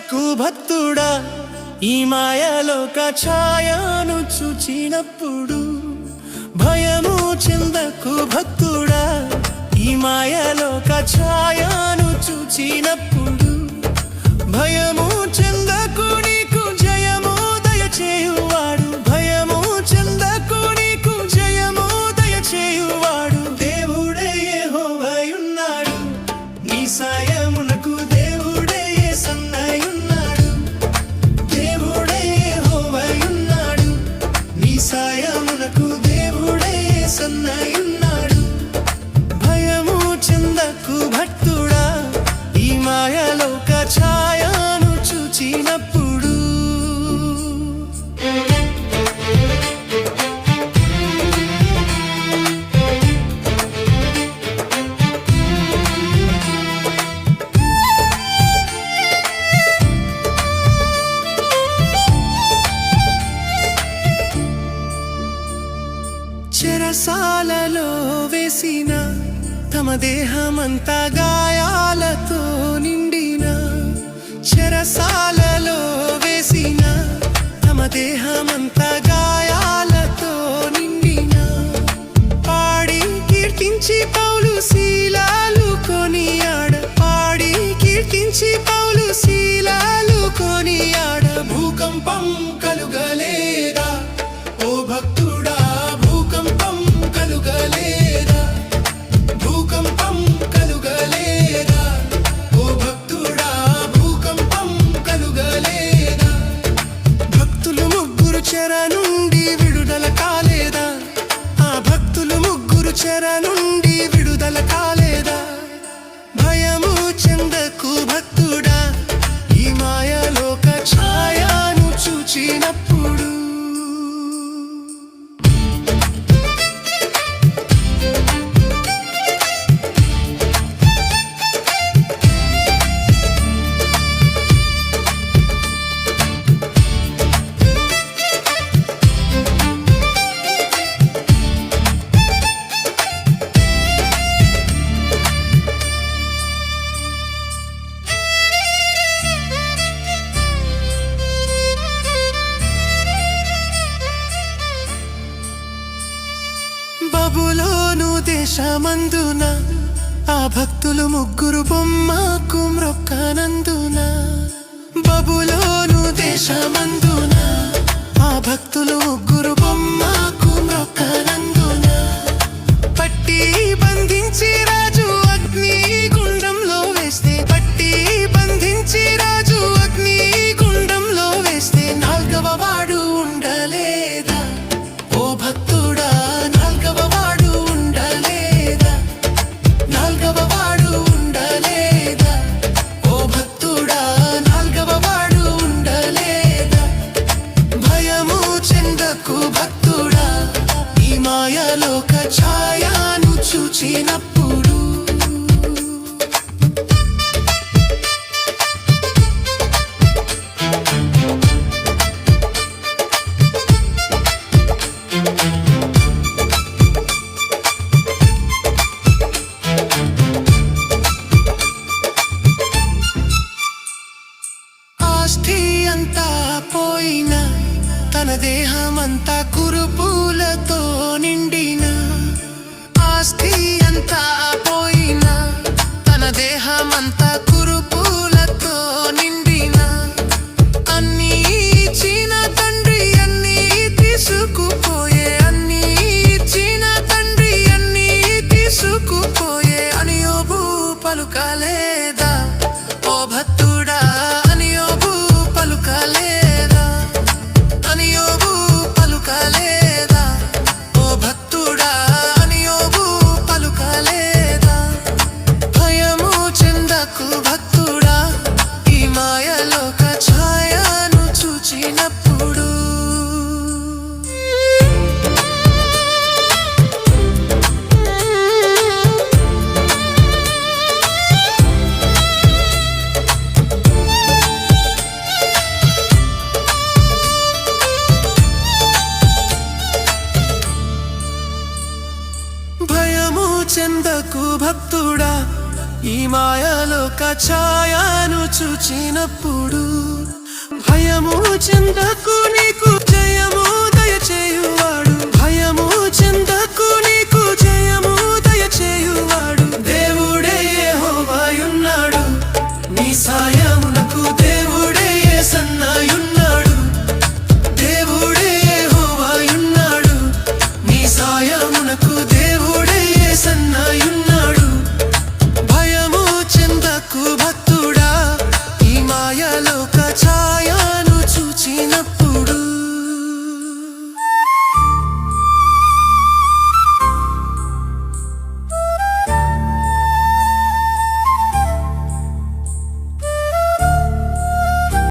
చెందకు భక్తుడా ఈ మాయలోక ఛాయను చూచినప్పుడు భయము చెందకు భక్తుడా ఈ మాయలోక ఛాయను చూచినప్పుడు భయము చెందకు నీకు జయము దయచేయువాడు భయము చెందకు నీకు జయము దయచేయువాడు దేవుడే యెహోవాయున్నాడు నీ సాయమునకు దేవుడే యేసన్నయున్నాడు దేవుడే యెహోవాయున్నాడు నీ సాయమునకు దేవుడే యేసన్నయున్నాడు భయము చెందకు భక్తుడా ఈ మాయలోక ఛాయను చూచినప్పుడు చెరసాలలో వేసిన తమ దేహమంతా గాయాలతో నిండిన చెరసాలలో వేసిన తమ దేహమంతా గాయాలతో నిండిన పాడి కీర్తించి పౌలు శీలాలు కొనియాడ పాడి కీర్తించి పౌలు శీలాలు కొనియాడ భూకంపం కలుగలేదా ఓ భక్తుడా భూకంపం కలుగలేదా భూకంపం కలుగలేదా ఓ భక్తుడా భూకంపం కలుగలేదా భక్తులు ముగ్గురు చెర నుండి విడుదల కాలేదా ఆ భక్తులు ముగ్గురు చెర నుండి విడుదల కాలేదా భయము చెందకు భక్తుడా ఈ మాయలోక ఛాయను చూచినప్పుడు బబులోను దేశమందున ఆ భక్తులు ముగ్గురు బొమ్మకు మ్రొక్కనందున బబులోను దేశమందున ఆ భక్తులు ముగ్గురు బొమ్మకు మ్రొక్కనందున పట్టి బంధించి రాజు అగ్ని గుండంలో వేస్తే పట్టి బంధించి రాజు అగ్ని గుండంలో వేస్తే నాల్గవ వాడు ఉండలేదా ఓ భక్తుడా నాల్గవ వాడు ఉండలేదా నాల్గవ వాడు ఉండలేదా ఓ భక్తుడా నాల్గవ వాడు ఉండలేదా భయము చెందకు భక్తుడా ఈ మాయలోక ఛాయను చూచినప్పుడు ఆస్తి అంతా పోయిన తన దేహమంతా కురుపులతో నిండిన ఆస్తి అంతా పోయిన తన దేహమంతా కురుపులతో నిండిన అన్నీ ఇచ్చిన తండ్రి అన్నీ తీసుకుపోయే అన్నీ ఇచ్చిన తండ్రి అన్నీ తీసుకుపోయే అని యోబు పలుకలేదా ఓ భక్తుడా అని యోబు పలుకలేదా అని యోబు పలుకలేదా ఓ భక్తుడా అని యోబు పలుకలేదా భయము చెందకు భక్తుడా ఈ మాయలోక ఛాయను చూచినప్పుడు చెందకు భక్తుడా ఈ మాయలోక ఛాయను చూచినప్పుడు భయము చెందకు నీకు